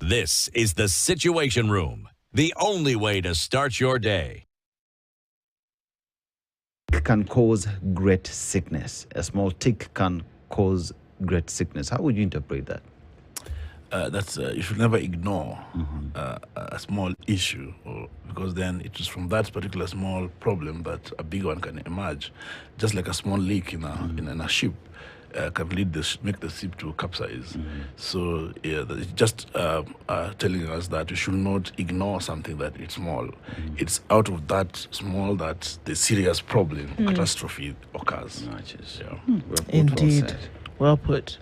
This is the Situation Room, the only way to start your day. Can cause great sickness. A small tick can cause great sickness. How would you interpret that? That's you should never ignore a small issue, because then it is from that particular small problem that a big one can emerge. Just like a small leak in a ship can make the ship to capsize. So it's just telling us that we should not ignore something that is small. It's out of that small that the serious problem, catastrophe occurs. Yeah. Indeed. Well put.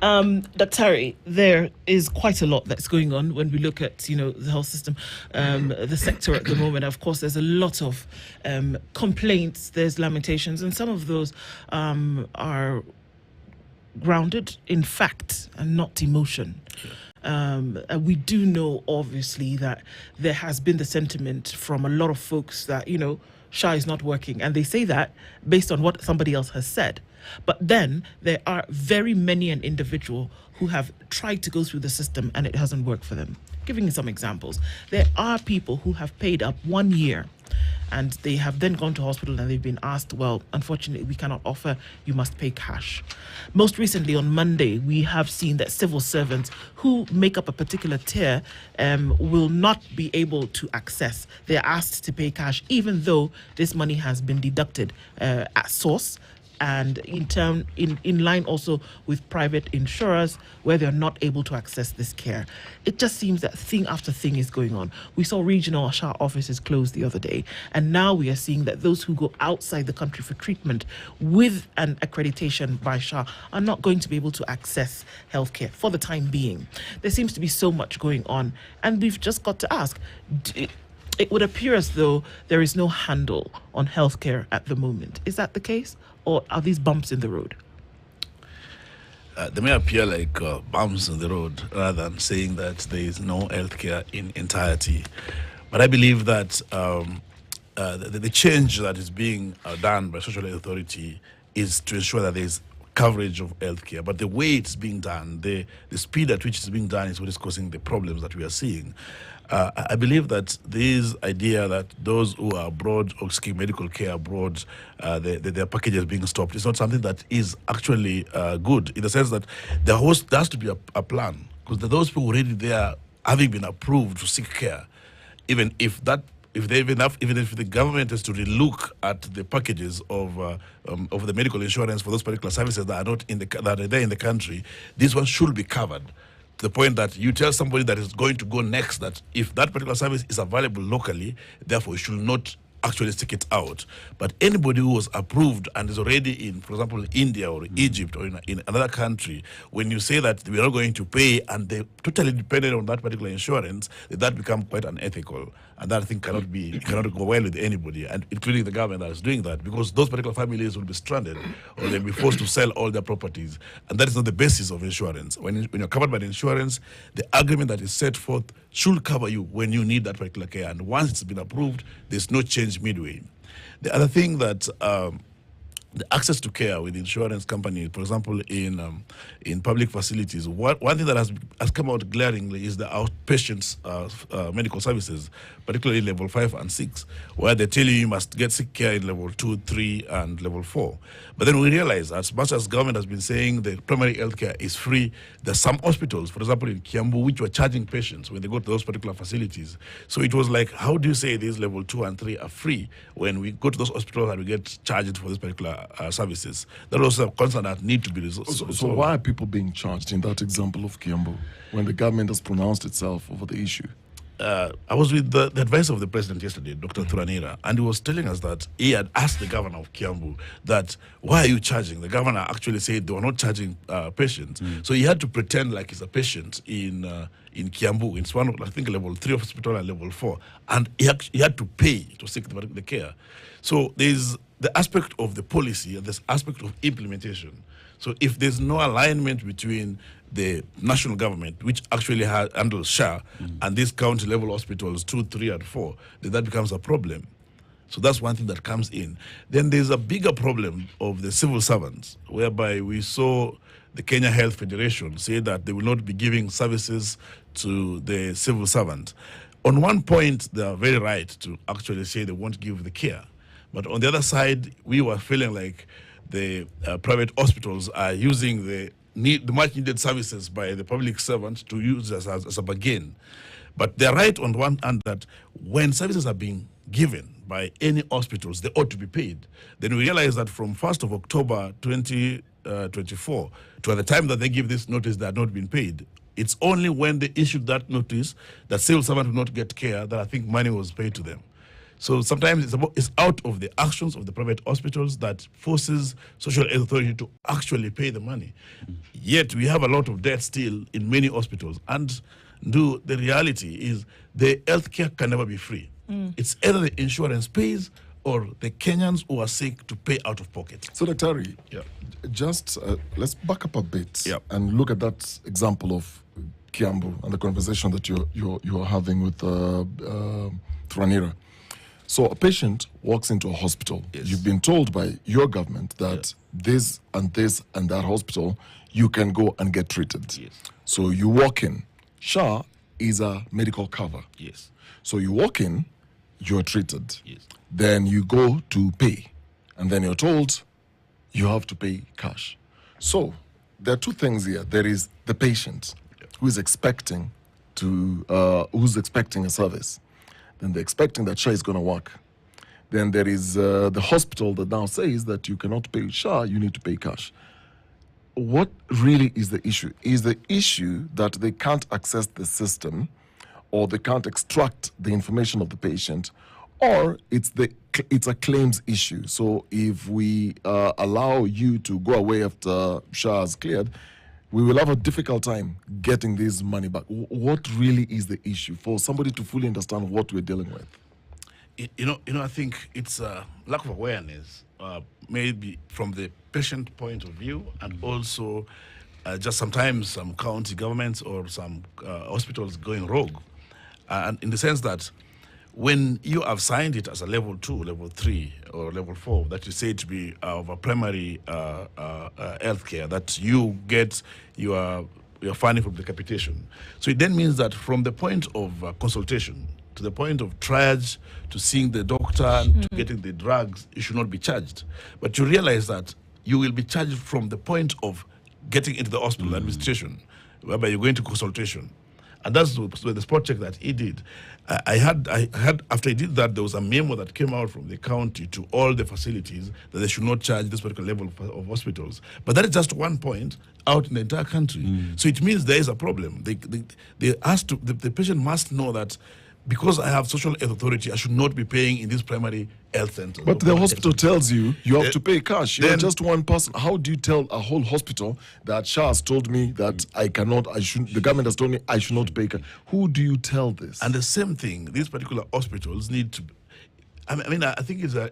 Dr. Harry, there is quite a lot that's going on when we look at, the health system, the sector at the moment. Of course, there's a lot of complaints, there's lamentations, and some of those are grounded in fact and not emotion. And we do know, obviously, that there has been the sentiment from a lot of folks that, SHA is not working. And they say that based on what somebody else has said. But then there are very many an individual who have tried to go through the system and it hasn't worked for them. Giving you some examples. There are people who have paid up 1 year and they have then gone to hospital and they've been asked, well, unfortunately, we cannot offer, you must pay cash. Most recently on Monday, we have seen that civil servants who make up a particular tier will not be able to access. They're asked to pay cash, even though this money has been deducted at source. And in line also with private insurers where they're not able to access this care. It just seems that thing after thing is going on. We saw regional SHA offices closed the other day, and now we are seeing that those who go outside the country for treatment with an accreditation by SHA are not going to be able to access healthcare for the time being. There seems to be so much going on, and we've just got to ask, it would appear as though there is no handle on healthcare at the moment. Is that the case? Or are these bumps in the road? They may appear like bumps in the road rather than saying that there is no healthcare in entirety. But I believe that the change that is being done by Social Health Authority is to ensure that there is coverage of healthcare. But the way it's being done, the speed at which it's being done is what is causing the problems that we are seeing. I believe that this idea that those who are abroad or seeking medical care abroad, their packages being stopped, is not something that is actually good, in the sense that there has to be a plan, because those people already there having been approved to seek care, even if the government is to relook at the packages of the medical insurance for those particular services that are not that are there in the country, this one should be covered. To the point that you tell somebody that is going to go next that if that particular service is available locally, therefore you should not actually stick it out. But anybody who was approved and is already in, for example, India or Egypt or in another country, when you say that we are not going to pay and they're totally dependent on that particular insurance, that becomes quite unethical. And that, I think, cannot go well with anybody, and including the government that is doing that, because those particular families will be stranded or they'll be forced to sell all their properties. And that is not the basis of insurance. When you're covered by the insurance, the agreement that is set forth should cover you when you need that particular care. And once it's been approved, there's no change midway. The other thing that the access to care with insurance companies, for example, in public facilities. One thing that has come out glaringly is the outpatient medical services, particularly level 5 and 6, where they tell you must get sick care in level 2, 3, and level 4. But then we realize, as much as government has been saying the primary health care is free, there's some hospitals, for example, in Kiambu, which were charging patients when they go to those particular facilities. So it was like, how do you say these level 2 and 3 are free when we go to those hospitals and we get charged for this particular services? That was a concern that need to be resolved. So why are people being charged in that example of Kiambu when the government has pronounced itself over the issue? I was with the advisor of the president yesterday, Dr. Thuranira, and he was telling us that he had asked the governor of Kiambu that, why are you charging? The governor actually said they were not charging patients. So he had to pretend like he's a patient in Kiambu. It's one of, I think, level 3 hospital and level 4. And he had to pay to seek the care. So there's the aspect of the policy and this aspect of implementation. So if there's no alignment between the national government, which actually handles SHA, and these county level hospitals 2, 3, and 4, then that becomes a problem. So that's one thing that comes in. Then there's a bigger problem of the civil servants, whereby we saw the Kenya Health Federation say that they will not be giving services to the civil servant. On one point, they are very right to actually say they won't give the care. But on the other side, we were feeling like the private hospitals are using the much needed services by the public servant to use as a bargain. But they're right on one hand that when services are being given by any hospitals, they ought to be paid. Then we realize that from 1st of October 2024 to the time that they give this notice, they are not being paid. It's only when they issued that notice that civil servants will not get care that I think money was paid to them. So sometimes it's out of the actions of the private hospitals that forces social health authority to actually pay the money. Yet we have a lot of debt still in many hospitals. And the reality is the healthcare can never be free. It's either the insurance pays or the Kenyans who are sick to pay out of pocket. So, Dr. Just let's back up a bit and look at that example of Kiambu and the conversation that you're having with Tranira. So a patient walks into a hospital. Yes. You've been told by your government that this and that hospital, you can go and get treated. Yes. So you walk in. SHA is a medical cover. Yes. So you walk in, you're treated. Yes. Then you go to pay. And then you're told you have to pay cash. So there are two things here. There is the patient who is expecting a service. Then they're expecting that SHA is going to work. Then there is the hospital that now says that you cannot pay SHA, you need to pay cash. What really is the issue? Is the issue that they can't access the system or they can't extract the information of the patient, or it's a claims issue? So if we allow you to go away after SHA is cleared, we will have a difficult time getting this money back. What really is the issue for somebody to fully understand what we're dealing with? I think it's a lack of awareness, maybe from the patient point of view, and also just sometimes some county governments or some hospitals going rogue, and in the sense that when you have signed it as a level 2, level 3, or level 4, that you say to be of a primary health care, that you get your funding from the capitation. So it then means that from the point of consultation to the point of triage, to seeing the doctor, to getting the drugs, you should not be charged. But you realize that you will be charged from the point of getting into the hospital administration, whereby you're going to consultation. And that's the spot check that he did. I had after he did that, there was a memo that came out from the county to all the facilities that they should not charge this particular level of hospitals. But that is just one point out in the entire country. So it means there is a problem. The patient must know that because I have social health authority, I should not be paying in this primary health center. But the hospital tells you have to pay cash. You're just one person. How do you tell a whole hospital that SHA has told me that the government has told me I should not pay cash? Who do you tell this? And the same thing, these particular hospitals need to, I think is a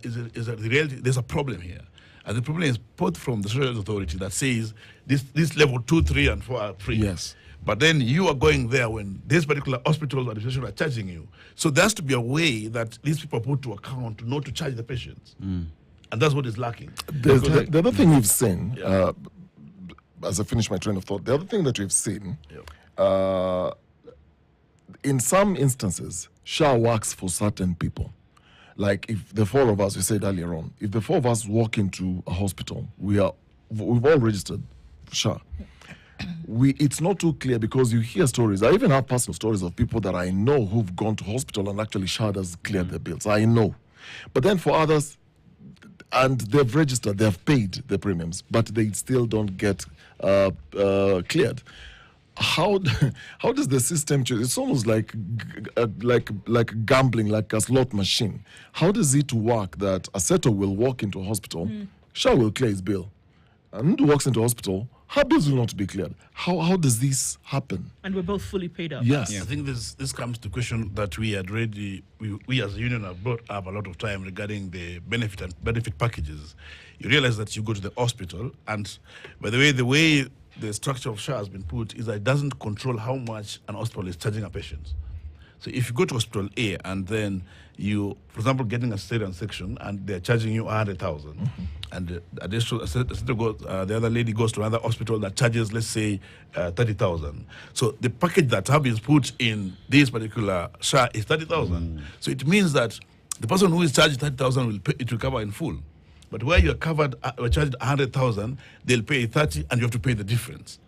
reality. There's a problem here. And the problem is both from the social health authority that says this level 2, 3, and 4 are free. Yes. But then you are going there when this particular hospital administration are charging you. So there has to be a way that these people put to account not to charge the patients. And that's what is lacking. The other thing we've seen, as I finish my train of thought, the other thing that we've seen, in some instances, SHA works for certain people. Like if the four of us, we said earlier on, if the four of us walk into a hospital, we've all registered for SHA. It's not too clear because you hear stories. I even have personal stories of people that I know who've gone to hospital and actually SHA has cleared their bills. I know. But then for others, and they've registered, they've paid the premiums, but they still don't get cleared. How does the system change? It's almost like gambling, like a slot machine. How does it work that a setter will walk into a hospital, SHA will clear his bill, and who walks into a hospital, her bills will not be cleared. How does this happen? And we're both fully paid up. Yes. I think this comes to question that we as a union have brought up a lot of time regarding the benefit packages. You realize that you go to the hospital, and by the way the structure of SHA has been put is that it doesn't control how much an hospital is charging a patient. So if you go to hospital A and then you, for example, getting a cesarean section and they're charging you 100,000, and the other lady goes to another hospital that charges, let's say, 30,000. So the package that have been put in this particular SHA is 30,000. So it means that the person who is charged 30,000 will pay, it will cover in full. But where you're covered, charged 100,000, they'll pay 30, and you have to pay the difference.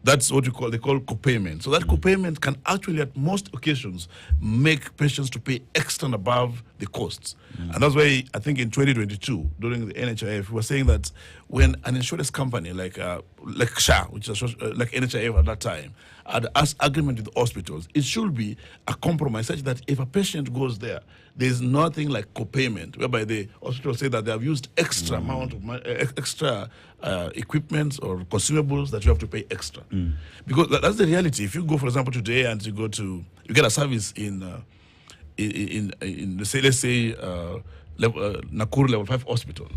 That's what they call copayment. So that copayment can actually, at most occasions, make patients to pay extra and above the costs. And that's why I think in 2022, during the NHIF, we were saying that when an insurance company like SHA, which is like NHIF at that time, had agreement with hospitals, it should be a compromise such that if a patient goes there, there's nothing like copayment, whereby the hospital say that they have used extra amount of extra equipment or consumables that you have to pay extra. Because that's the reality. If you go, for example, today and you get a service in let's say Nakuru Level 5 Hospital,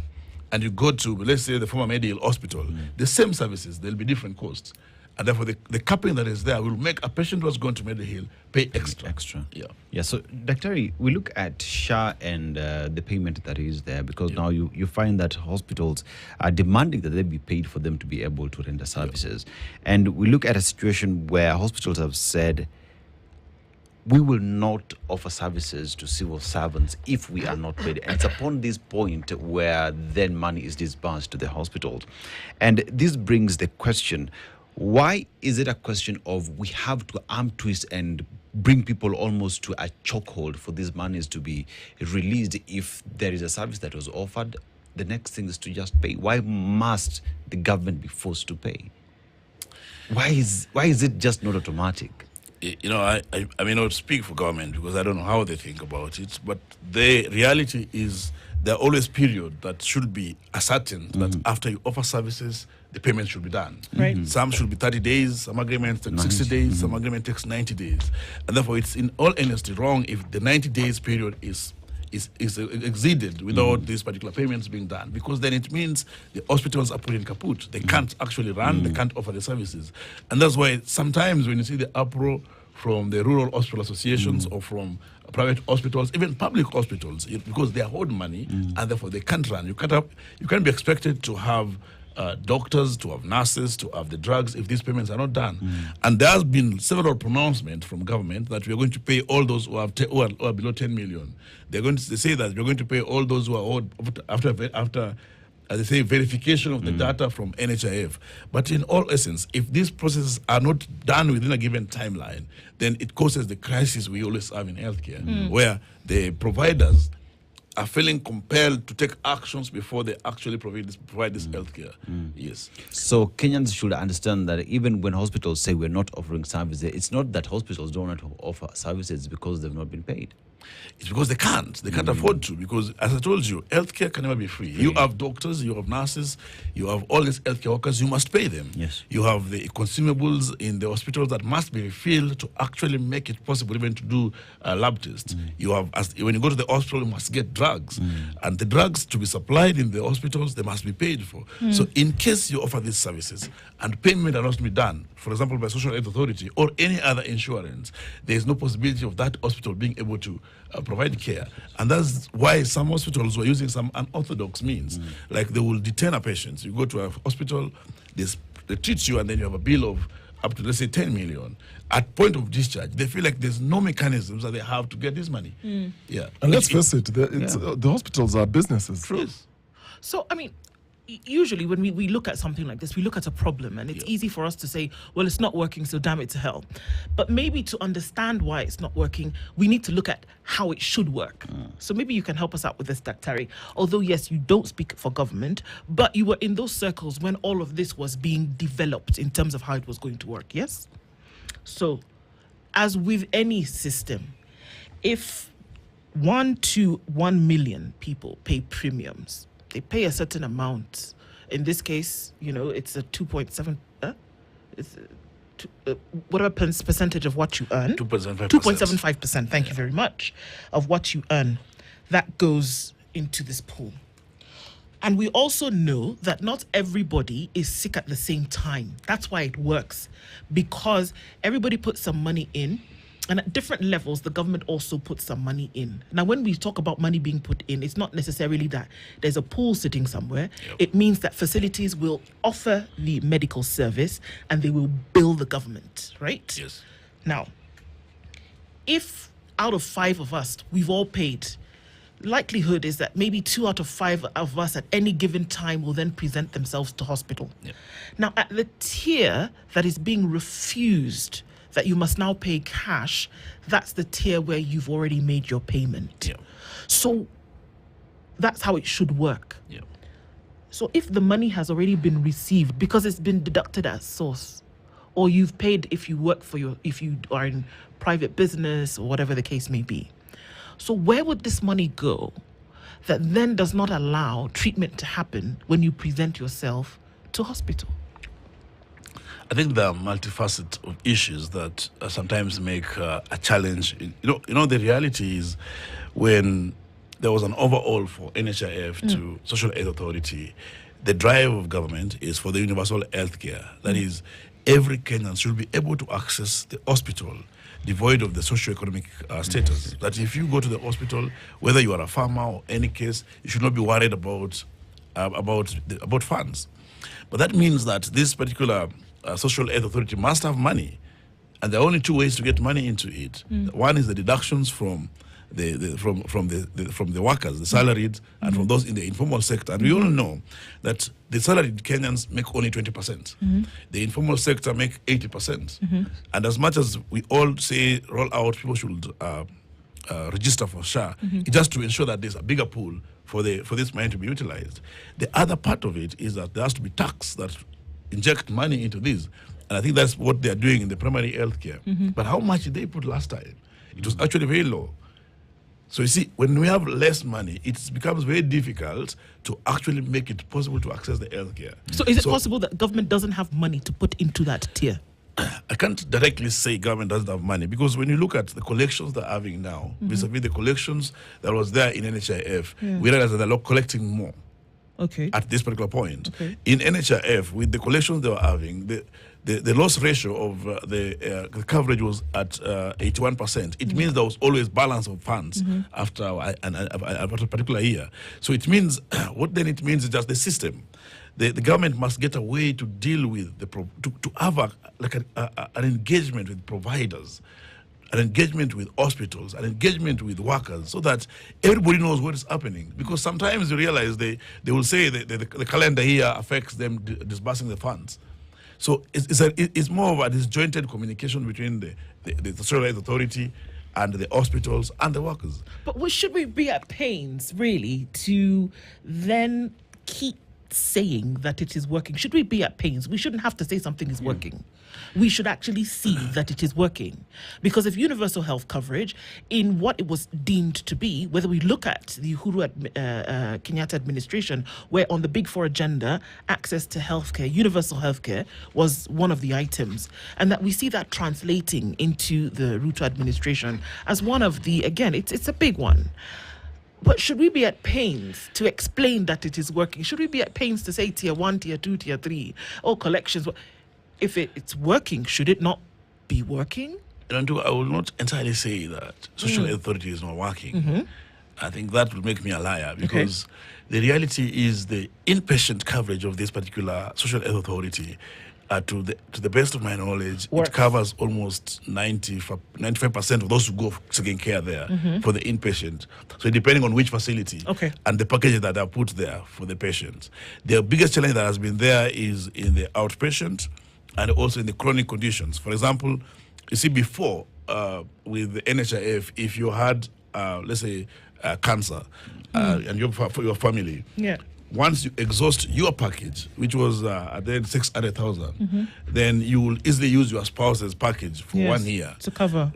and you go to, let's say, the former Medial Hospital, the same services, there'll be different costs. And therefore, the capping that is there will make a patient who's going to Medihill pay extra. Yeah. So, Dr. We look at SHA and the payment that is there, because now you find that hospitals are demanding that they be paid for them to be able to render services. And we look at a situation where hospitals have said, we will not offer services to civil servants if we are not paid. And it's upon this point where then money is disbursed to the hospitals. And this brings the question, why is it a question of we have to arm twist and bring people almost to a chokehold for these monies to be released if there is a service that was offered? The next thing is to just pay. Why must the government be forced to pay? Why is it just not automatic? You know, I may not speak for government because I don't know how they think about it, but the reality is there are always periods that should be ascertained that after you offer services, the payment should be done. Right. Some should be 30 days, some agreements take 60 days, some agreement takes 90 days. And therefore, it's in all honesty wrong if the 90 days period is exceeded without these particular payments being done, because then it means the hospitals are put in kaput. They can't actually run, they can't offer the services. And that's why sometimes when you see the uproar from the rural hospital associations or from private hospitals, even public hospitals, because they are owed money and therefore they can't run. You can't be expected to have doctors, to have nurses, to have the drugs if these payments are not done. And there has been several pronouncements from government that we are going to pay all those who are below 10 million. They say that we're going to pay all those who are owed after they say, verification of the data from NHIF. But in all essence, if these processes are not done within a given timeline, then it causes the crisis we always have in healthcare, where the providers are feeling compelled to take actions before they actually provide this healthcare. Yes. So Kenyans should understand that even when hospitals say we're not offering services, it's not that hospitals don't want to offer services because they've not been paid. It's because they can't afford to, because as I told you, healthcare can never be free. You have doctors, you have nurses, you have all these healthcare workers, you must pay them. Yes. You have the consumables in the hospitals that must be refilled to actually make it possible even to do lab tests. You have, when you go to the hospital, you must get drugs. And the drugs to be supplied in the hospitals, they must be paid for. So in case you offer these services and payment are not to be done, for example, by Social Aid Authority or any other insurance, there is no possibility of that hospital being able to provide care. And that's why some hospitals were using some unorthodox means. Like they will detain a patient. You go to a hospital, they treat you, and then you have a bill of up to, let's say, 10 million. At point of discharge, they feel like there's no mechanisms that they have to get this money. Yeah. And let's face it, the hospitals are businesses. True. So, I mean, usually when we look at something like this, we look at a problem, and it's easy for us to say, well, it's not working, so damn it to hell. But maybe to understand why it's not working, we need to look at how it should work. So maybe you can help us out with this, Dr. Although, yes, you don't speak for government, but you were in those circles when all of this was being developed in terms of how it was going to work, yes? So, as with any system, if 1 to 1 million people pay premiums, they pay a certain amount. In this case, it's a 2.7. Whatever percentage of what you earn. 2.75%. Thank you very much. Of what you earn, that goes into this pool. And we also know that not everybody is sick at the same time. That's why it works, because everybody puts some money in, And at different levels, the government also puts some money in. Now, when we talk about money being put in, it's not necessarily that there's a pool sitting somewhere. Yep. It means that facilities will offer the medical service and they will bill the government, right? Yes. Now, if out of 5 of us, we've all paid, likelihood is that maybe 2 out of 5 of us at any given time will then present themselves to hospital. Yeah. Now, at the tier that is being refused, that you must now pay cash, that's the tier where you've already made your payment. Yeah. So that's how it should work. Yeah. So if the money has already been received because it's been deducted at source, or you've paid if you work for if you are in private business or whatever the case may be. So where would this money go that then does not allow treatment to happen when you present yourself to hospital? I think there are multifaceted of issues that sometimes make a challenge. You know, the reality is when there was an overhaul for NHIF to Social Health Authority, the drive of government is for the universal health care. That is, every Kenyan should be able to access the hospital devoid of the socio-economic status. That if you go to the hospital, whether you are a farmer or any case, you should not be worried about funds. But that means that this particular social health authority must have money, and there are only 2 ways to get money into it. One is the deductions from the workers, the salaried, and from those in the informal sector. And we all know that the salaried Kenyans make only 20%. The informal sector make 80%. And as much as we all say roll out, people should register for SHA, it's just to ensure that there's a bigger pool for this money to be utilized. The other part of it is that there has to be tax that inject money into this. And I think that's what they're doing in the primary health care. But how much did they put last time? It was actually very low. So you see, when we have less money, it becomes very difficult to actually make it possible to access the health care. So is it possible that government doesn't have money to put into that tier? I can't directly say government doesn't have money, because when you look at the collections they're having now, vis-a-vis the collections that was there in NHIF, we realize that they're collecting more. Okay. At this particular point. Okay. In NHIF, with the collections they were having, the loss ratio of the coverage was at 81%. It means there was always balance of funds after a particular year. So it means, what then it means is just the system. The government must get a way to deal with, to have an engagement with providers, an engagement with hospitals, an engagement with workers, so that everybody knows what is happening. Because sometimes you realize they will say the calendar year affects them disbursing the funds. So it's more of a disjointed communication between the Social Health Authority and the hospitals and the workers. But should we be at pains, really, to then keep saying that it is working? Should we be at pains? We shouldn't have to say something is working. We should actually see that it is working. Because if universal health coverage, in what it was deemed to be, whether we look at the Uhuru Kenyatta administration, where on the Big Four agenda, access to healthcare, universal healthcare, was one of the items, and that we see that translating into the Ruto administration as one of the, again, it's a big one. But should we be at pains to explain that it is working? Should we be at pains to say tier 1, tier 2, tier 3, or collections? If it's working, should it not be working? I will not entirely say that social health authority is not working. I think that would make me a liar, because the reality is the inpatient coverage of this particular social health authority, to the best of my knowledge, it covers almost 95% of those who go seeking care there for the inpatient. So depending on which facility and the packages that are put there for the patients. The biggest challenge that has been there is in the outpatient and also in the chronic conditions. For example, you see, before with the NHIF, if you had, let's say, cancer and for your family, once you exhaust your package, which was then 600,000, then you will easily use your spouse's package for 1 year to cover.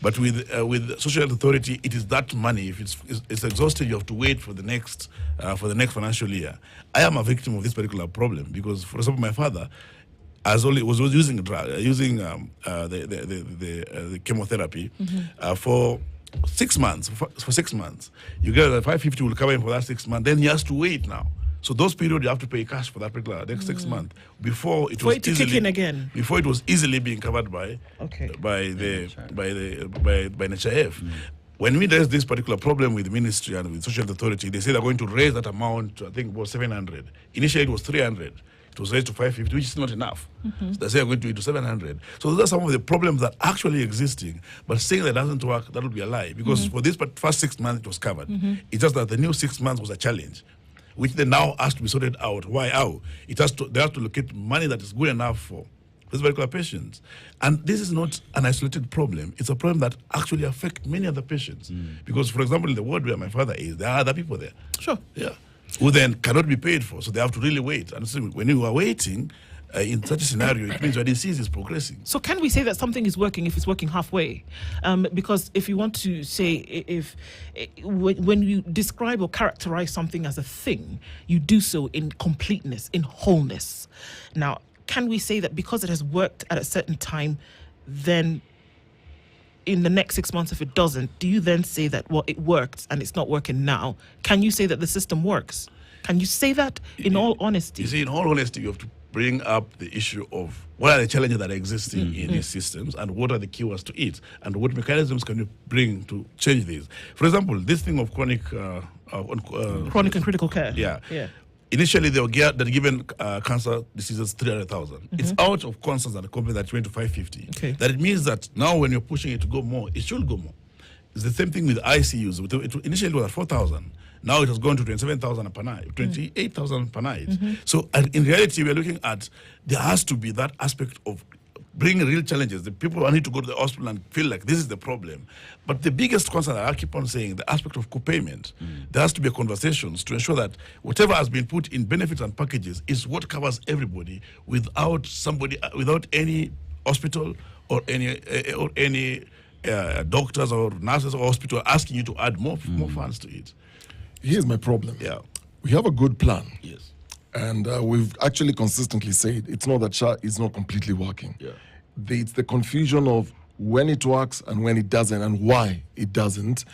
But with Social Health Authority, it is that money. If it's exhausted, you have to wait for the next financial year. I am a victim of this particular problem, because, for example, my father was using the chemotherapy for 6 months. For 6 months, you get that 550 will cover him for that 6 months. Then he has to wait now So those periods you have to pay cash for that particular next 6 months before it For was it to kick in again. Before it was easily being covered by NHIF. When we raised this particular problem with the ministry and with social authority, they said they're going to raise that amount to, I think it was 700. Initially it was 300. It was raised to 550, which is not enough. So they say they're going to do it to 700. So those are some of the problems that are actually existing. But saying that doesn't work, that would be a lie. Because for this first 6 months, it was covered. It's just that the new 6 months was a challenge, which they now has to be sorted out. Why? How? They have to locate money that is good enough for these particular patients. And this is not an isolated problem. It's a problem that actually affects many other patients. Because, for example, in the ward where my father is, there are other people there. Sure. Yeah. Who then cannot be paid for. So they have to really wait. And so when you are waiting, in such a scenario, it means your disease is progressing. So can we say that something is working if it's working halfway? Because if you want to say, when you describe or characterize something as a thing, you do so in completeness, in wholeness. Now, can we say that because it has worked at a certain time, then in the next 6 months, if it doesn't, do you then say that, well, it worked and it's not working now? Can you say that the system works? Can you say that in all honesty? You see, in all honesty, you have to bring up the issue of what are the challenges that are existing in these systems and what are the cures to it and what mechanisms can you bring to change these. For example, this thing of chronic and critical care. Yeah. Initially, they're given cancer diseases 300,000. It's out of concerns that the company that went to 550. Okay. That it means that now when you're pushing it to go more, it should go more. It's the same thing with ICUs. Initially, it was at 4,000. Now it has gone to 27,000 per night, 28,000 per night. So in reality, we are looking at there has to be that aspect of bringing real challenges. The people need to go to the hospital and feel like this is the problem. But the biggest concern that I keep on saying, the aspect of co-payment, there has to be conversations to ensure that whatever has been put in benefits and packages is what covers everybody without any hospital or any doctors or nurses or hospital asking you to add more funds to it. Here's my problem. Yeah. We have a good plan. Yes. And we've actually consistently said it's not that SHA is not completely working. Yeah. It's the confusion of when it works and when it doesn't and why it doesn't.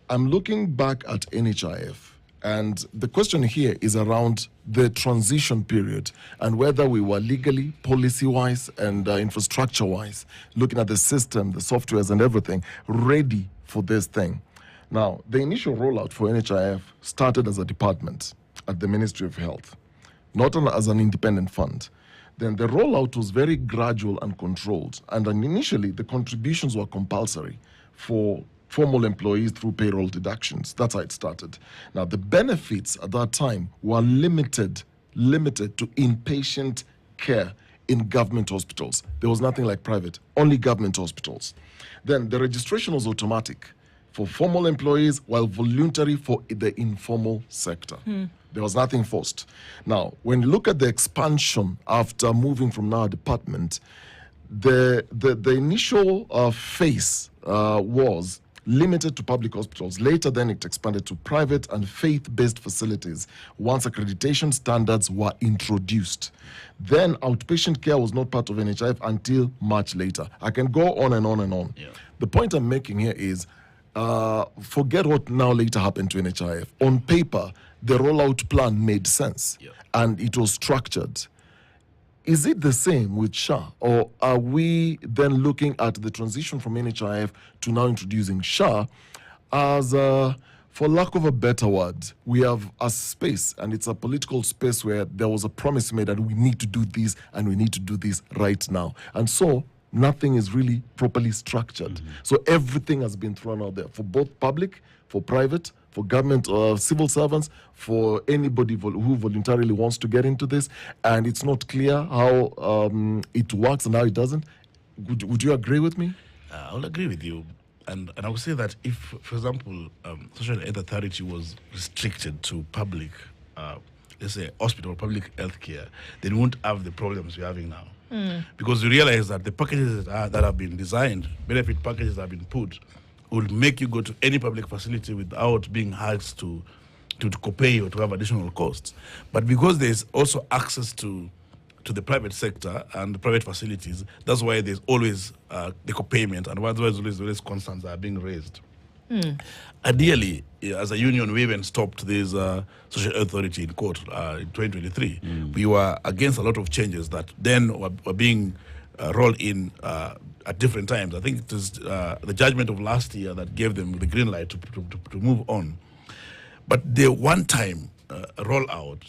I'm looking back at NHIF, and the question here is around the transition period and whether we were legally, policy-wise, and infrastructure-wise, looking at the system, the softwares and everything, ready for this thing. Now, the initial rollout for NHIF started as a department at the Ministry of Health, not as an independent fund. Then the rollout was very gradual and controlled. And then initially, the contributions were compulsory for formal employees through payroll deductions. That's how it started. Now, the benefits at that time were limited to inpatient care in government hospitals. There was nothing like private, only government hospitals. Then the registration was automatic for formal employees, while voluntary for the informal sector. There was nothing forced. Now, when you look at the expansion after moving from our department, the initial phase was limited to public hospitals. Later, then it expanded to private and faith-based facilities once accreditation standards were introduced. Then outpatient care was not part of NHIF until much later. I can go on and on and on. Yeah. The point I'm making here is, forget what now later happened to NHIF. On paper, the rollout plan made sense and it was structured. Is it the same with SHA, or are we then looking at the transition from NHIF to now introducing SHA as, for lack of a better word, we have a space, and it's a political space where there was a promise made that we need to do this and we need to do this right now. And so nothing is really properly structured. So everything has been thrown out there for both public, for private, for government civil servants, for anybody who voluntarily wants to get into this. And it's not clear how it works and how it doesn't. Would you agree with me? I will agree with you. And I would say that if, for example, social health authority was restricted to public, let's say hospital or public health care, they won't have the problems we're having now. Because you realize that the packages that have been designed, benefit packages that have been put, will make you go to any public facility without being asked to co-pay or to have additional costs. But because there's also access to the private sector and the private facilities, that's why there's always the co-payment, and that's why there's always concerns that are being raised. Ideally, as a union, we even stopped this social authority in court in 2023. We were against a lot of changes that then were being rolled in at different times. I think it was the judgment of last year that gave them the green light to move on. But the one-time rollout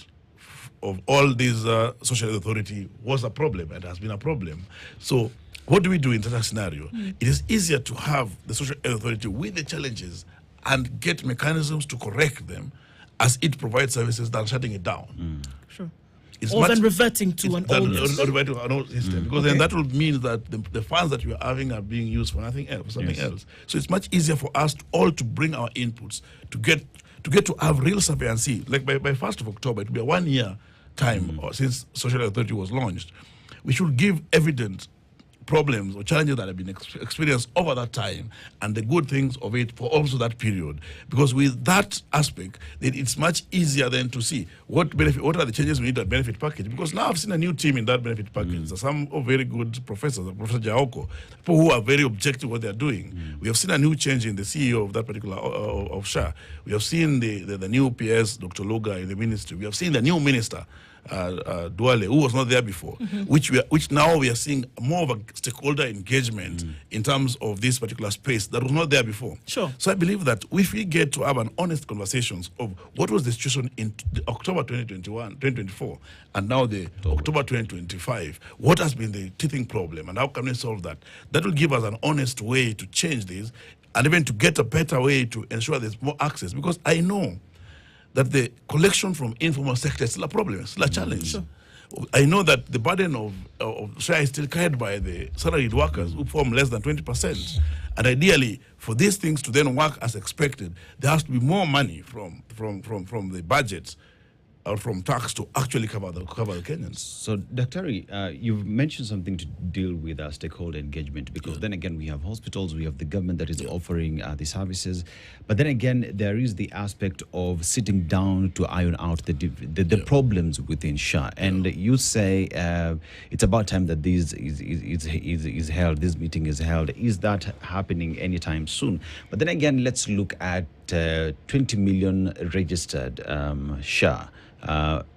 of all these social authority was a problem and has been a problem. So what do we do in such a scenario? It is easier to have the social authority with the challenges and get mechanisms to correct them as it provides services than shutting it down. Sure. It's Or much- then reverting to an old or system. reverting to an old system, because then that will mean that the funds that you are having are being used for nothing else, for something else. So it's much easier for us all to bring our inputs to get to have real surveillance. Like by 1st of October, it will be a 1 year time since social authority was launched. We should give evident problems or challenges that have been experienced over that time and the good things of it for also that period. Because with that aspect, then it's much easier then to see what are the changes we need to that benefit package. Because now I've seen a new team in that benefit package. So some very good professors, Professor Jaoko, people who are very objective what they're doing. We have seen a new change in the CEO of that particular of SHA. We have seen the new PS, Dr. Luga, in the ministry. We have seen the new minister, Duale, who was not there before, which now we are seeing more of a stakeholder engagement in terms of this particular space that was not there before. Sure. So I believe that if we get to have an honest conversations of what was the situation in October 2024, and now the October 2025, what has been the teething problem and how can we solve that? That will give us an honest way to change this and even to get a better way to ensure there's more access. Because I know that the collection from informal sector is still a problem, it's still a challenge. Sure. I know that the burden of SHA is still carried by the salaried workers who form less than 20%. And ideally, for these things to then work as expected, there has to be more money from the budgets or from tax to actually cover the Kenyans. So, Dr. You've mentioned something to deal with stakeholder engagement, because then again, we have hospitals, we have the government that is offering the services. But then again, there is the aspect of sitting down to iron out the problems within SHA. And you say it's about time that this is held, this meeting is held. Is that happening anytime soon? But then again, let's look at 20 million registered SHA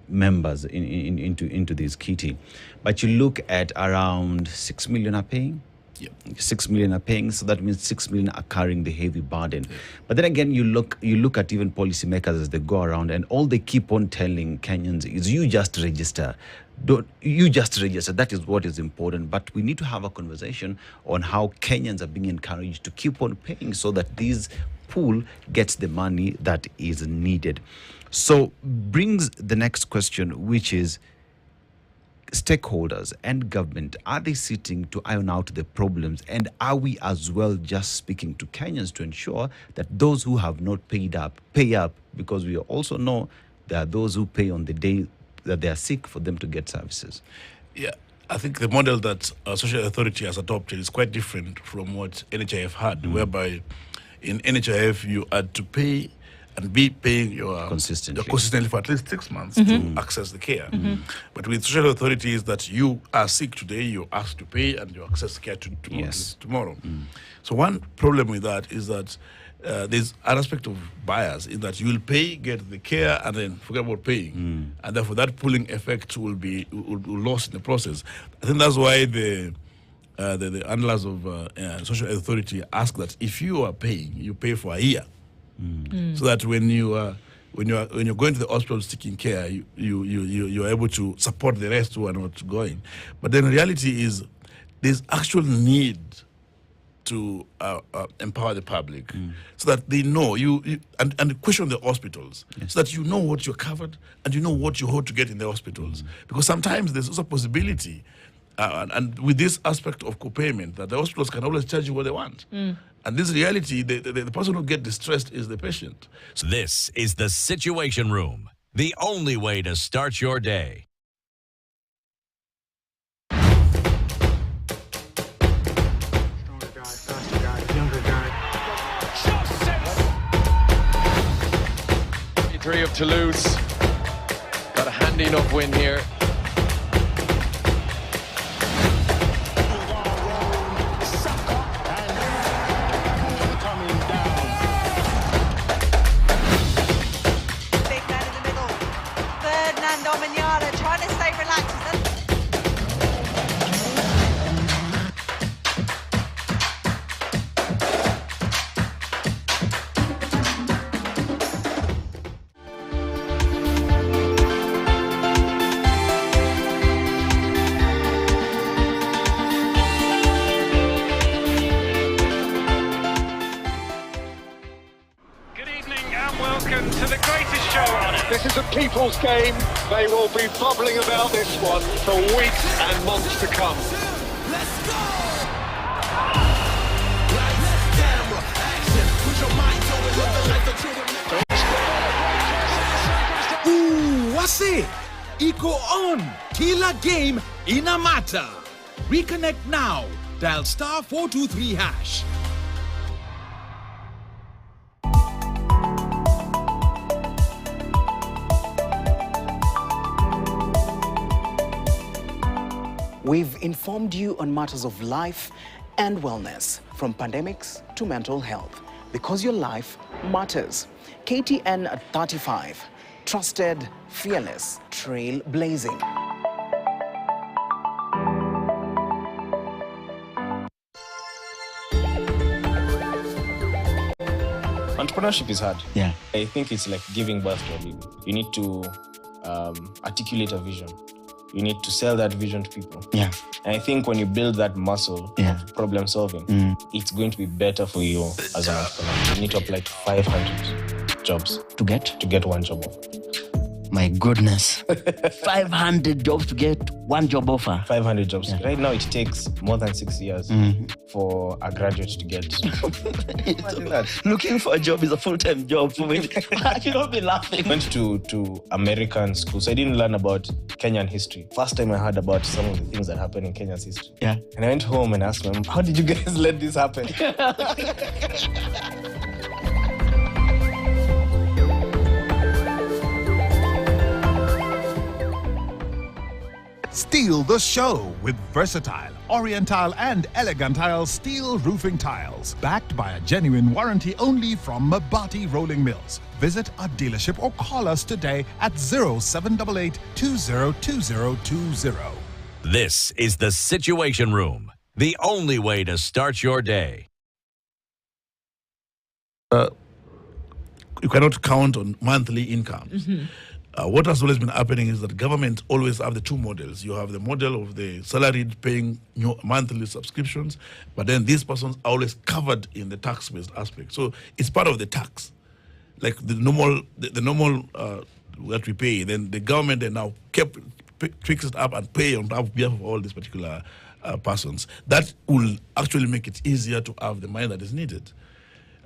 members into this kitty, but you look at around 6 million are paying. 6 million are paying, so that means 6 million are carrying the heavy burden. But then again, you look at even policymakers as they go around, and all they keep on telling Kenyans is, you just register. You just register. That is what is important. But we need to have a conversation on how Kenyans are being encouraged to keep on paying so that this pool gets the money that is needed. So brings the next question, which is, stakeholders and government, are they sitting to iron out the problems? And are we as well just speaking to Kenyans to ensure that those who have not paid up, pay up? Because we also know there are those who pay on the day that they are sick for them to get services. Yeah, I think the model that Social Authority has adopted is quite different from what NHIF had, whereby in NHIF you had to pay and be paying consistently for at least 6 months to access the care. But with social authorities, that you are sick today, you're asked to pay and you access care tomorrow. So one problem with that is that there's an aspect of bias in that you will pay, get the care, and then forget about paying. And therefore that pulling effect will be lost in the process. I think that's why the handlers of social authority ask that if you are paying, you pay for a year. So that when you're going to the hospital seeking care, you're able to support the rest who are not going. But then the reality is there's actual need to empower the public so that they know and question the hospitals so that you know what you're covered and you know what you hope to get in the hospitals. Because sometimes there's also a possibility and with this aspect of co-payment, that the hospitals can always charge you what they want. And this reality, the person who gets distressed is the patient. So this is the Situation Room, the only way to start your day. Stronger guy, faster guy, younger guy. 3 of Toulouse. Got a handy enough win here. people's game. They will be bubbling about this one for weeks and months to come. Let's go! Lights, camera, action. Put your mind on it, live the life that you Ooh, what's it? Eco on. Killer game in a matter. Reconnect now. Dial star 423 hash. We've informed you on matters of life and wellness, from pandemics to mental health, because your life matters. KTN at 35, trusted, fearless, trailblazing. Entrepreneurship is hard. Yeah. I think it's like giving birth to a baby. You need to articulate a vision. You need to sell that vision to people. Yeah. And I think when you build that muscle of problem solving, it's going to be better for you as an entrepreneur. You need to apply to 500 jobs To get? one job offer. My goodness. 500 jobs to get one job offer. 500 jobs. Right now, it takes more than 6 years for a graduate to get. Looking for a job is a full-time job for me. You don't be laughing. I went to American schools. I didn't learn about Kenyan history. First time I heard about some of the things that happened in Kenya's history. Yeah. And I went home and asked my mom, how did you guys let this happen? Steal the show with versatile, oriental and elegantile steel roofing tiles, backed by a genuine warranty only from Mabati Rolling Mills. Visit our dealership or call us today at 0788 202020. This is the Situation Room, the only way to start your day. You cannot count on monthly incomes. What has always been happening is that government always have the two models. You have the model of the salaried paying monthly subscriptions, but then these persons are always covered in the tax-based aspect. So it's part of the tax, like the normal that we pay. Then the government then now fix it up and pay on behalf of all these particular persons. That will actually make it easier to have the money that is needed.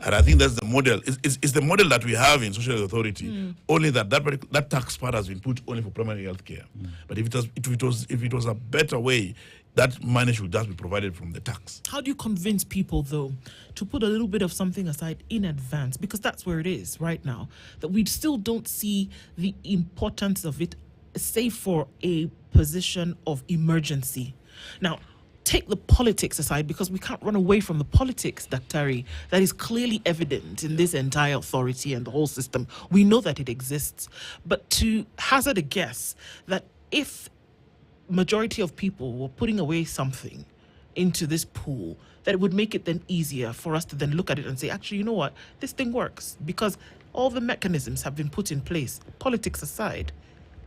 And I think that's the model. It's the model that we have in social authority. Only that tax part has been put only for primary health care. But if it was a better way, that money should just be provided from the tax. How do you convince people, though, to put a little bit of something aside in advance? Because that's where it is right now, that we still don't see the importance of it, save for a position of emergency. Now, take the politics aside, because we can't run away from the politics, Daktari, that is clearly evident in this entire authority and the whole system. We know that it exists. But to hazard a guess that if majority of people were putting away something into this pool, that it would make it then easier for us to then look at it and say, actually, you know what, this thing works because all the mechanisms have been put in place, politics aside.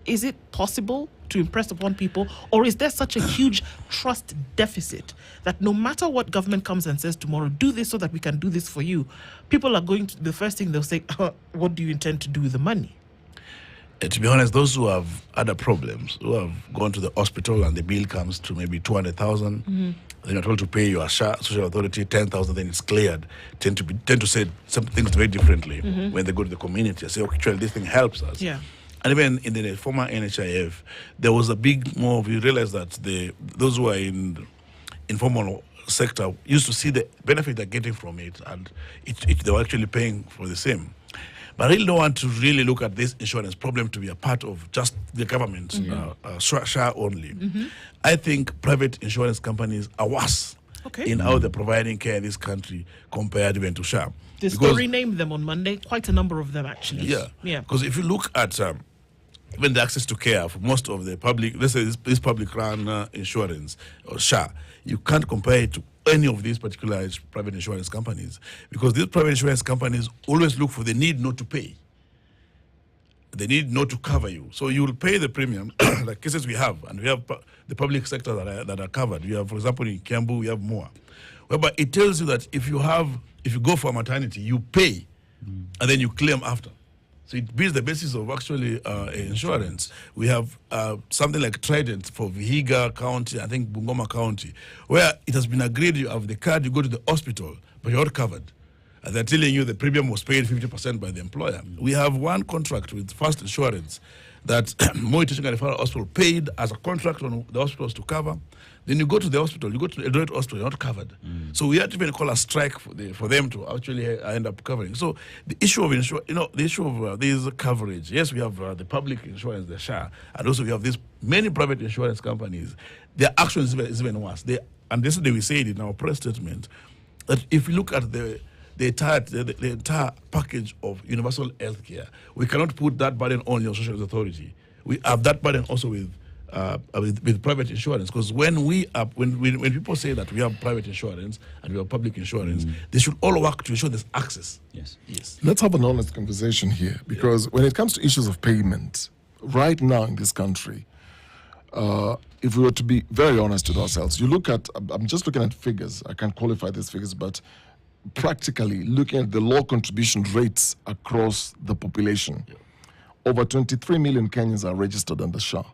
Is it possible to impress upon people, or is there such a huge trust deficit that no matter what government comes and says tomorrow, do this so that we can do this for you, people are going to, the first thing they'll say, what do you intend to do with the money? To be honest, those who have other problems, who have gone to the hospital and the bill comes to maybe 200,000, then you're told to pay your SHA, social authority, 10,000, then it's cleared, tend to say some things very differently when they go to the community and say, okay, actually, this thing helps us. Yeah. And even in the former NHIF, there was a big move. You realize that those who are in informal sector used to see the benefit they're getting from it, and they were actually paying for the same. But I really don't want to really look at this insurance problem to be a part of just the government, SHA only. I think private insurance companies are worse in how they're providing care in this country compared even to SHA. The story named them on Monday, quite a number of them actually. Yeah. Because if you look at even the access to care for most of the public, let's say this public-run insurance or SHA, you can't compare it to any of these particular private insurance companies, because these private insurance companies always look for the need not to pay. They need not to cover you. So you will pay the premium, like cases we have, and we have the public sector that are covered. We have, for example, in Kiambu, we have more. Whereby it tells you that if you go for maternity, you pay, and then you claim after. So it builds the basis of actually insurance. We have something like Trident for Vihiga County, I think Bungoma County, where it has been agreed you have the card, you go to the hospital, but you're not covered. And they're telling you the premium was paid 50% by the employer. We have one contract with First Insurance that Moi Teaching and Referral Hospital paid as a contract on the hospitals to cover. Then you go to the hospital, you go to the Eldoret Hospital, you're not covered. So we had to even call a strike for them to actually end up covering. So the issue of the issue of this coverage, yes, we have the public insurance, the SHA, and also we have these many private insurance companies. Their action is even worse. And yesterday we said in our press statement that if you look at the entire package of universal health care, we cannot put that burden on your social authority. We have that burden also with private insurance, because when people say that we have private insurance and we have public insurance, they should all work to ensure there's access. Yes. Let's have an honest conversation here, because when it comes to issues of payment, right now in this country, if we were to be very honest with ourselves, you look at, I'm just looking at figures, I can't qualify these figures, but practically looking at the low contribution rates across the population, over 23 million Kenyans are registered under SHA.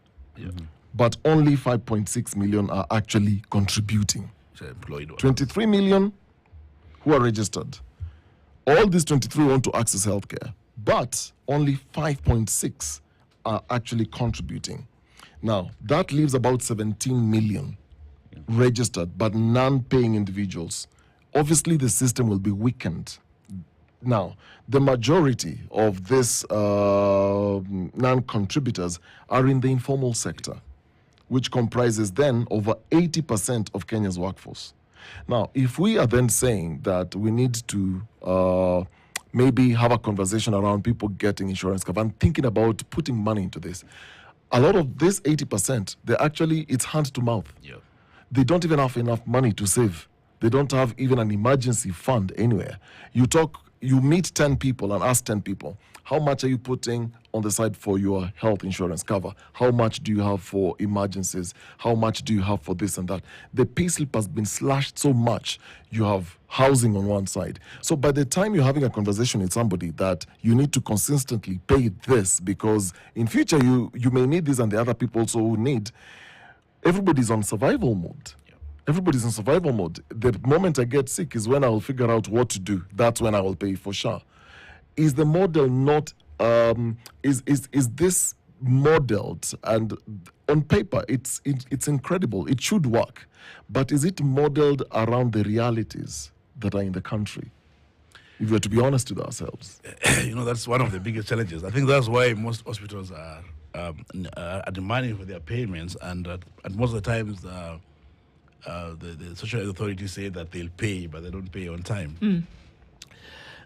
But only 5.6 million are actually contributing. 23 million who are registered. All these 23 want to access healthcare, but only 5.6 are actually contributing. Now, that leaves about 17 million registered but non-paying individuals. Obviously, the system will be weakened. Now, the majority of these non-contributors are in the informal sector, which comprises then over 80% of Kenya's workforce. Now, if we are then saying that we need to maybe have a conversation around people getting insurance cover and thinking about putting money into this, a lot of this 80%, it's hand to mouth. They don't even have enough money to save. They don't have even an emergency fund anywhere. You meet 10 people and ask 10 people, how much are you putting on the side for your health insurance cover? How much do you have for emergencies? How much do you have for this and that? The payslip has been slashed so much. You have housing on one side. So by the time you're having a conversation with somebody that you need to consistently pay this, because in future you may need this and the other people also need, everybody's on survival mode. Everybody's in survival mode. The moment I get sick is when I will figure out what to do. That's when I will pay for SHA. Is the model not, is this modeled, and on paper it's incredible, it should work, but is it modeled around the realities that are in the country? If we are to be honest with ourselves. That's one of the biggest challenges. I think that's why most hospitals are demanding for their payments, and most of the times the social authorities say that they'll pay, but they don't pay on time.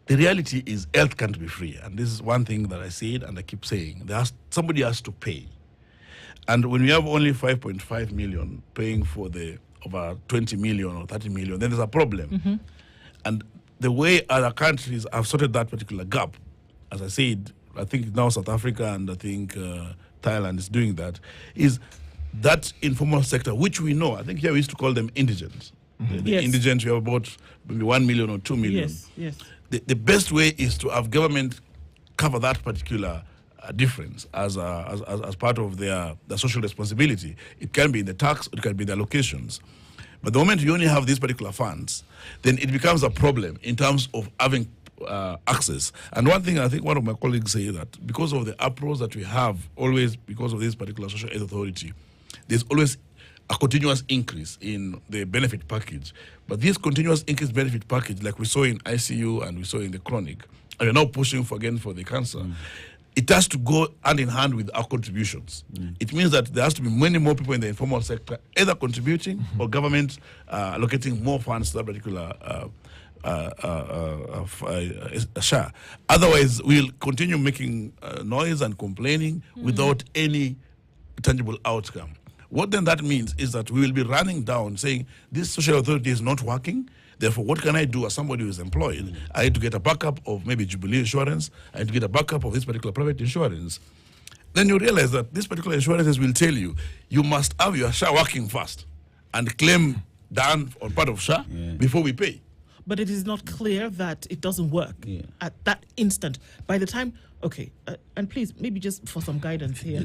The reality is health can't be free. And this is one thing that I said and I keep saying. Somebody has to pay. And when we have only 5.5 million paying for the over 20 million or 30 million, then there's a problem. And the way other countries have sorted that particular gap, as I said, I think now South Africa and I think Thailand is doing that, is that informal sector, which we know, I think here we used to call them indigents. The indigents, we have about maybe 1 million or 2 million. Yes. The best way is to have government cover that particular difference as part of their social responsibility. It can be in the tax, it can be in the allocations. But the moment you only have these particular funds, then it becomes a problem in terms of having access. And one thing I think one of my colleagues say that because of the approach that we have, always because of this particular social aid authority, there's always a continuous increase in the benefit package. But this continuous increase benefit package, like we saw in ICU and we saw in the chronic, and we're now pushing for the cancer, it has to go hand in hand with our contributions. It means that there has to be many more people in the informal sector either contributing or government allocating more funds to that particular SHA. Otherwise, we'll continue making noise and complaining without any tangible outcome. What then that means is that we will be running down saying this social authority is not working. Therefore, what can I do as somebody who is employed? I need to get a backup of maybe Jubilee insurance. I need to get a backup of this particular private insurance. Then you realize that these particular insurances will tell you, you must have your SHA working first and claim done on part of SHA before we pay. But it is not clear that it doesn't work at that instant. By the time, and please, maybe just for some guidance here.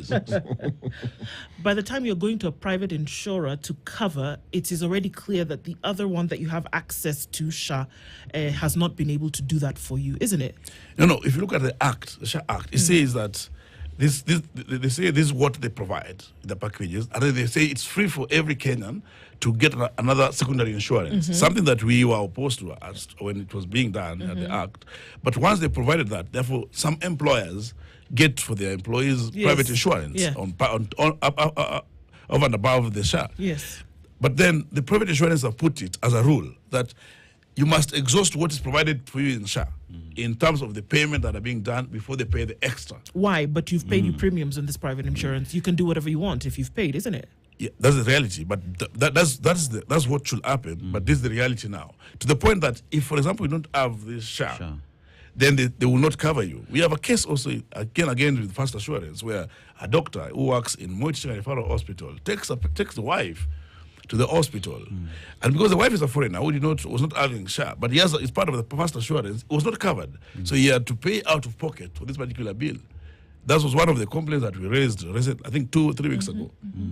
By the time you're going to a private insurer to cover, it is already clear that the other one that you have access to, SHA, has not been able to do that for you, isn't it? No. If you look at the Act, the SHA Act, it says that they say this is what they provide in the packages, and then they say it's free for every Kenyan to get another secondary insurance, something that we were opposed to when it was being done at the Act. But once they provided that, therefore, some employers get for their employees private insurance on over and above the SHA. Yes. But then the private insurance have put it as a rule that you must exhaust what is provided for you in SHA in terms of the payment that are being done before they pay the extra. Why? But you've paid your premiums on this private insurance. You can do whatever you want if you've paid, isn't it? Yeah, that's the reality, but that's what should happen. But this is the reality now. To the point that if, for example, you don't have this SHA, then they will not cover you. We have a case also again with Fast Assurance where a doctor who works in Moi Teaching and Referral Hospital takes the wife to the hospital, and because the wife is a foreigner who was not having SHA, but it's part of the Fast Assurance, it was not covered, so he had to pay out of pocket for this particular bill. That was one of the complaints that we raised, I think 2 or 3 weeks ago.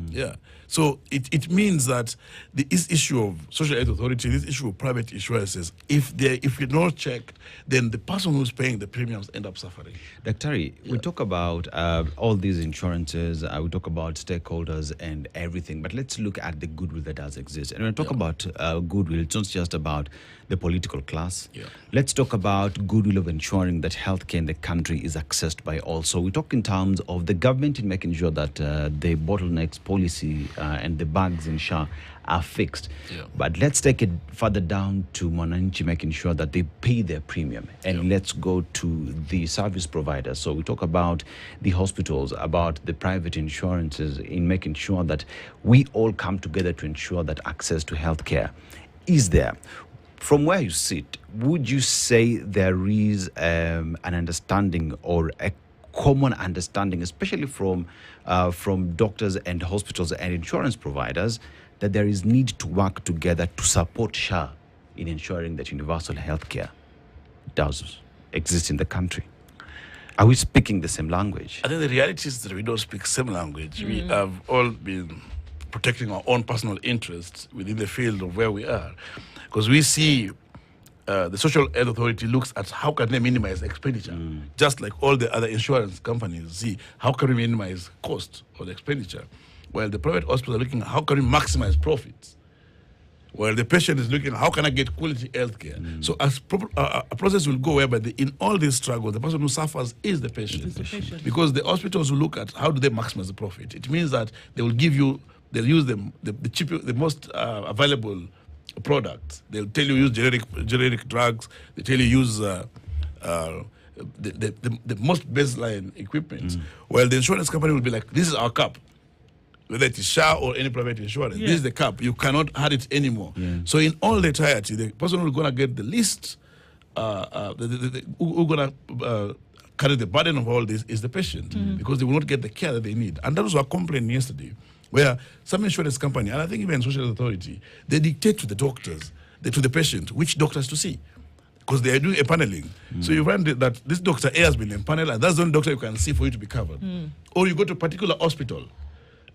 Yeah. So it means that this issue of social health authority, this issue of private insurances, if you're not checked, then the person who's paying the premiums end up suffering. Dr. We talk about all these insurances, we talk about stakeholders and everything, but let's look at the goodwill that does exist. And when we talk about goodwill, it's not just about the political class. Let's talk about goodwill of ensuring that healthcare in the country is accessed by all. So we talk in terms of the government in making sure that the bottlenecks policy and the bugs in SHA are fixed. But let's take it further down to Mwananchi making sure that they pay their premium. And let's go to the service providers. So we talk about the hospitals, about the private insurances, in making sure that we all come together to ensure that access to healthcare is there. From where you sit, would you say there is an understanding or a common understanding, especially from doctors and hospitals and insurance providers, that there is need to work together to support SHA in ensuring that universal healthcare does exist in the country? Are we speaking the same language? I think the reality is that we don't speak the same language. We have all been protecting our own personal interests within the field of where we are. Because we see the Social Health Authority looks at how can they minimize expenditure, just like all the other insurance companies see how can we minimize cost or the expenditure, while the private hospitals are looking at how can we maximize profits, while the patient is looking at how can I get quality health care. So a process will go whereby in all these struggles, the person who suffers is the patient. Because the hospitals will look at how do they maximize the profit. It means that they will give you, they'll use the cheapest, the most available products. They'll tell you use generic drugs. They tell you use the most baseline equipment. While the insurance company will be like, this is our cap. Whether it is SHA or any private insurance, this is the cap. You cannot add it anymore. So in all the entirety, the person who's going to get the least, who's going to carry the burden of all this is the patient, because they will not get the care that they need. And that was our complaint yesterday, where some insurance company, and I think even social authority, they dictate to the doctors, to the patient, which doctors to see, because they are doing a paneling. So you find that this doctor A has been empaneled, and that's the only doctor you can see for you to be covered. Or you go to a particular hospital,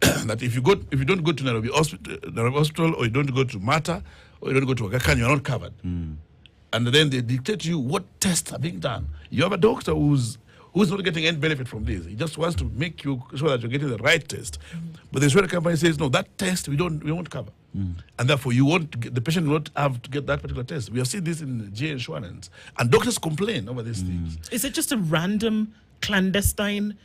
that if you don't go to Nairobi Hospital, or you don't go to Mata, or you don't go to Aga Khan, you are not covered. And then they dictate to you what tests are being done. You have a doctor who's not getting any benefit from this. He just wants to make you sure that you're getting the right test. But the insurance company says, no, that test we won't cover. And therefore the patient will not have to get that particular test. We have seen this in GA insurance. And doctors complain over these things. Is it just a random clandestine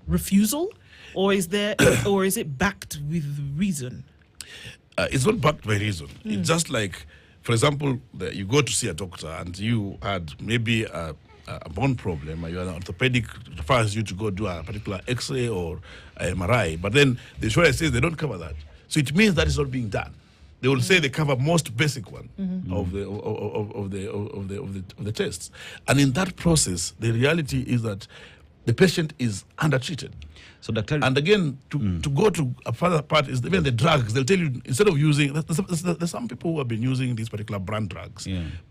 refusal? Or is it backed with reason? It's not backed by reason. It's just like, for example, you go to see a doctor and you had maybe a bone problem, or you are an orthopedic, refers you to go do a particular X-ray or MRI, but then the insurance says they don't cover that. So it means that is not being done. They will say they cover most basic one of the tests, and in that process, the reality is that the patient is undertreated. So, Dr. And again, to go to a further part is even the drugs. They'll tell you, instead of using, there's some people who have been using these particular brand drugs,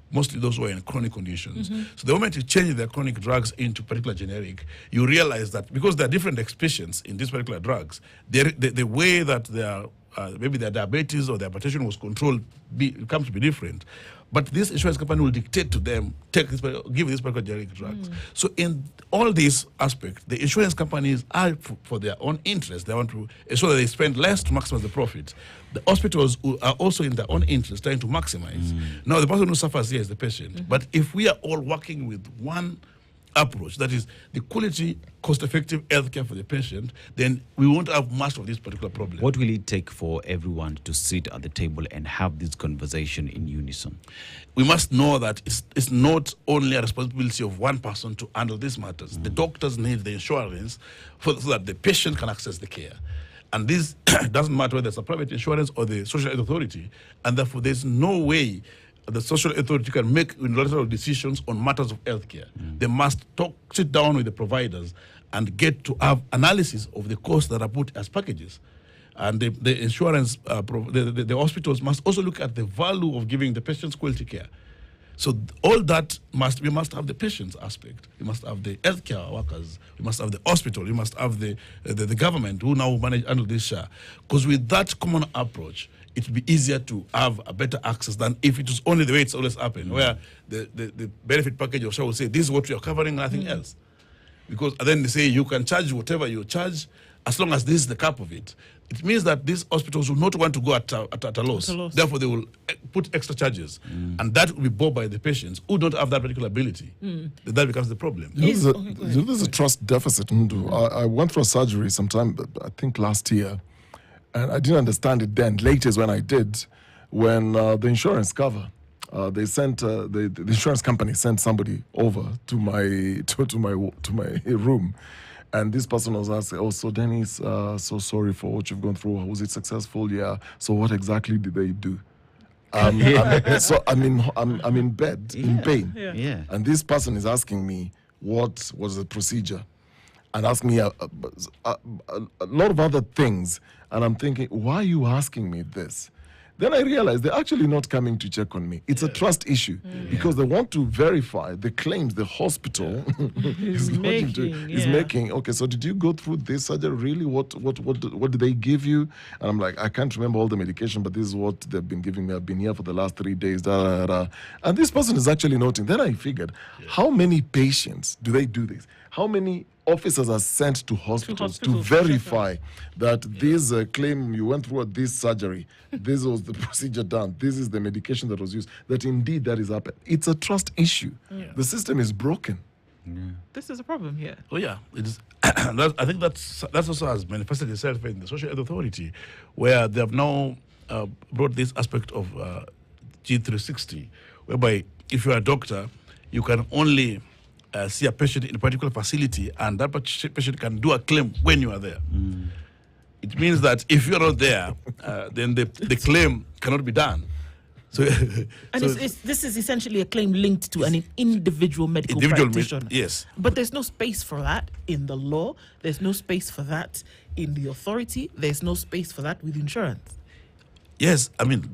mostly those who are in chronic conditions. So the moment you change their chronic drugs into particular generic, you realize that because there are different expressions in these particular drugs, the way that maybe their diabetes or their hypertension was controlled comes to be different. But this insurance company will dictate to them, give this particular generic drugs. So in all these aspects, the insurance companies are for their own interest. They want to ensure that they spend less to maximize the profit. The hospitals are also in their own interest, trying to maximize. Now, the person who suffers here is the patient. But if we are all working with one approach, that is the quality, cost-effective healthcare for the patient, then we won't have much of this particular problem. What will it take for everyone to sit at the table and have this conversation in unison? We must know that it's not only a responsibility of one person to handle these matters. The doctors need the insurance so that the patient can access the care. And this doesn't matter whether it's a private insurance or the social health authority. And therefore, there's no way the social authority can make unilateral decisions on matters of healthcare. They must sit down with the providers and get to have analysis of the costs that are put as packages. And the insurance, the hospitals must also look at the value of giving the patients quality care. So all that we must have the patient's aspect. We must have the healthcare workers. We must have the hospital. We must have the government who now handle this SHA. Because with that common approach, it will be easier to have a better access than if it was only the way it's always happened, where the benefit package of SHA will say, this is what we are covering, nothing else. Because then they say you can charge whatever you charge as long as this is the cap of it. It means that these hospitals will not want to go at a loss. Therefore, they will put extra charges. And that will be borne by the patients who don't have that particular ability. That becomes the problem. There's a trust deficit. I went for a surgery sometime, I think last year, and I didn't understand it then. Later is when I did, when the insurance cover, they sent the insurance company sent somebody over to my room, and this person was asking, "Oh, so Dennis, so sorry for what you've gone through. Was it successful? Yeah. So what exactly did they do?" So I'm in bed in pain, and this person is asking me what was the procedure, and asking me a lot of other things. And I'm thinking, why are you asking me this? Then I realized they're actually not coming to check on me. It's a trust issue because they want to verify the claims the hospital is making. Okay, so did you go through this surgery? Really? What did they give you? And I'm like, I can't remember all the medication, but this is what they've been giving me. I've been here for the last 3 days. And this person is actually noting. Then I figured, how many patients do they do this? How many officers are sent to hospitals to verify that this claim you went through this surgery, this was the procedure done, this is the medication that was used, that indeed that is happened? It's a trust issue. The system is broken. This is a problem here. Oh yeah, it is. I think that's also has manifested itself in the social health authority, where they have now brought this aspect of G360, whereby if you are a doctor, you can only see a patient in a particular facility, and that patient can do a claim when you are there. It means that if you're not there, then the claim cannot be done. So, this is essentially a claim linked to an individual medical practitioner. Yes. But there's no space for that in the law. There's no space for that in the authority. There's no space for that with insurance. Yes, I mean,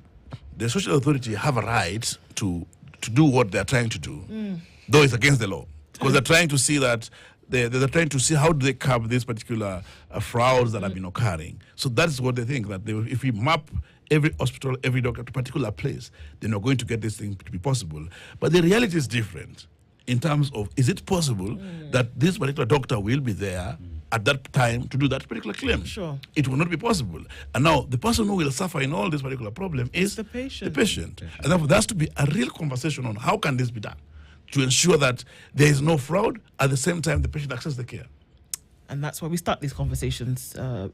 the social authority have a right to do what they're trying to do, though it's against the law. Because they're trying to see that they're trying to see how do they curb these particular frauds that have been occurring. So that's what they think, that if we map every hospital, every doctor to a particular place, then we're going to get this thing to be possible. But the reality is different in terms of, is it possible that this particular doctor will be there at that time to do that particular claim? Sure. It will not be possible. And now the person who will suffer in all this particular problem is the patient. And therefore there has to be a real conversation on how can this be done to ensure that there is no fraud, at the same time the patient accesses the care. And that's why we start these conversations.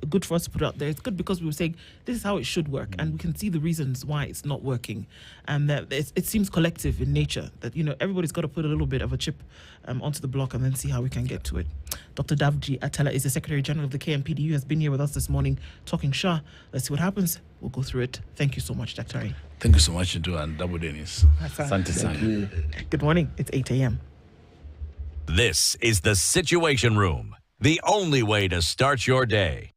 Good for us to put out there. It's good because we were saying this is how it should work, and we can see the reasons why it's not working. And it seems collective in nature that, everybody's got to put a little bit of a chip onto the block and then see how we can get to it. Dr. Davji Atela is the Secretary General of the KMPDU, has been here with us this morning talking SHA. Let's see what happens. We'll go through it. Thank you so much, Dr. Thank you so much, Indu and Double Dennis. Good morning. It's 8 a.m. This is the Situation Room, the only way to start your day.